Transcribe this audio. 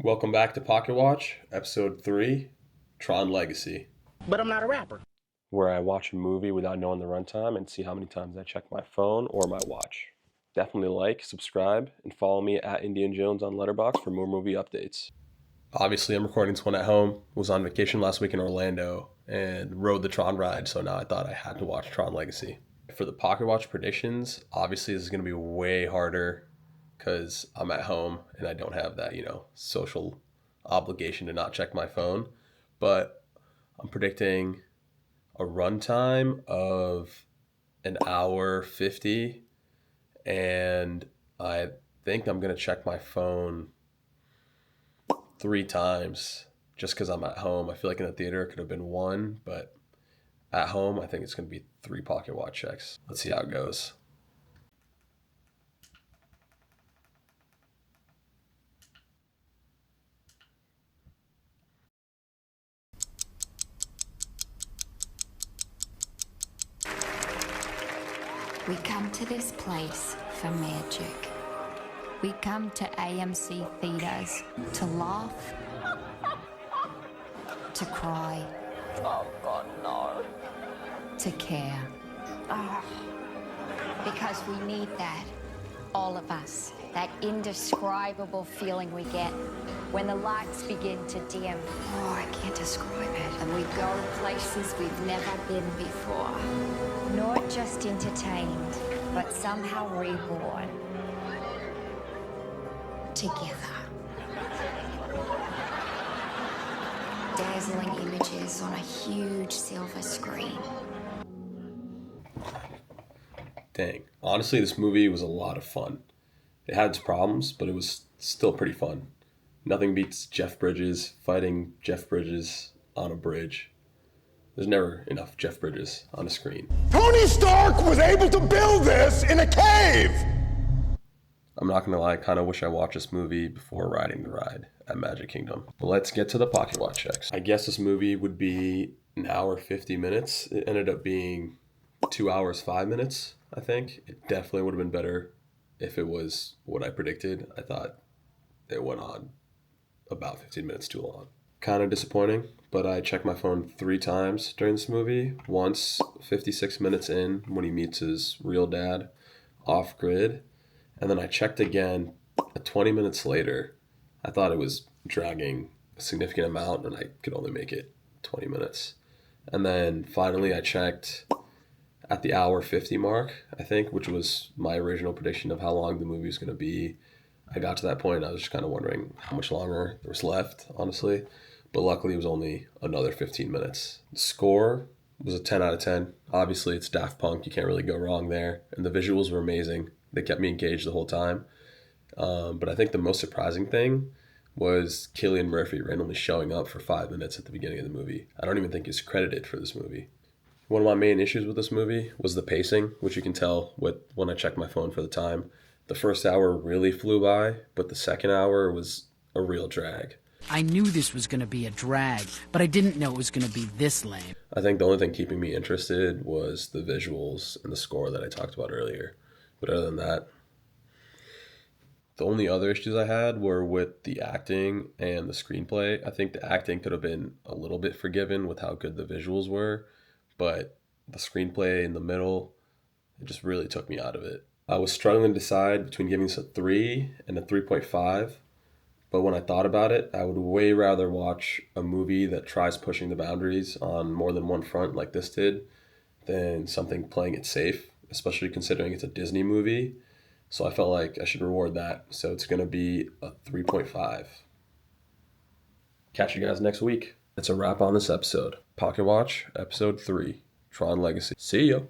Welcome back to Pocket Watch, Episode 3, Tron Legacy, But I'm not a rapper. where I watch a movie without knowing the runtime and see how many times I check my phone or my watch. Definitely like, subscribe, and follow me at Indian Jones on Letterboxd for more movie updates. Obviously, I'm recording this one at home. Was on vacation last week in Orlando and rode the Tron ride, so now I thought I had to watch Tron Legacy. For the Pocket Watch predictions, obviously this is going to be way harder because I'm at home and I don't have that, social obligation to not check my phone. But I'm predicting a runtime of an hour 50, and I think I'm going to check my phone 3 times just because I'm at home. I feel like in the theater it could have been one, but at home I think it's going to be 3 Pocket Watch checks. Let's see how it goes. We come to this place for magic. We come to AMC theaters to laugh, to cry. Oh God, no. To care. Because we need that, all of us. That indescribable feeling we get when the lights begin to dim. Oh, I can't describe it. And we go to places we've never been before. Not just entertained, but somehow reborn. Together. Dazzling images on a huge silver screen. Dang. Honestly, this movie was a lot of fun. It had its problems, but it was still pretty fun. Nothing beats Jeff Bridges fighting Jeff Bridges on a bridge. There's never enough Jeff Bridges on a screen. Tony Stark was able to build this in a cave! I'm not gonna lie, I kind of wish I watched this movie before riding the ride at Magic Kingdom. But let's get to the Pocket Watch checks. I guess this movie would be an hour 50 minutes. It ended up being 2 hours 5 minutes, I think. It definitely would have been better if it was what I predicted. I thought it went on about 15 minutes too long. Kind of disappointing, but I checked my phone 3 times during this movie. Once 56 minutes in when he meets his real dad off grid, and then I checked again 20 minutes later. I thought it was dragging a significant amount and I could only make it 20 minutes. And then finally I checked at the hour 50 mark, I think, which was my original prediction of how long the movie was going to be. I got to that point and I was just kind of wondering how much longer there was left, honestly. But luckily it was only another 15 minutes. The score was a 10 out of 10. Obviously it's Daft Punk, you can't really go wrong there. And the visuals were amazing. They kept me engaged the whole time. But I think the most surprising thing was Cillian Murphy randomly showing up for 5 minutes at the beginning of the movie. I don't even think he's credited for this movie. One of my main issues with this movie was the pacing, which you can tell when I checked my phone for the time. The first hour really flew by, but the second hour was a real drag. I knew this was going to be a drag, but I didn't know it was going to be this lame. I think the only thing keeping me interested was the visuals and the score that I talked about earlier. But other than that, the only other issues I had were with the acting and the screenplay. I think the acting could have been a little bit forgiven with how good the visuals were, but the screenplay in the middle, it just really took me out of it. I was struggling to decide between giving this a 3 and a 3.5, but when I thought about it, I would way rather watch a movie that tries pushing the boundaries on more than one front like this did than something playing it safe, especially considering it's a Disney movie. So I felt like I should reward that. So it's going to be a 3.5. Catch you guys next week. That's a wrap on this episode. Pocket Watch, Episode 3, Tron Legacy. See ya.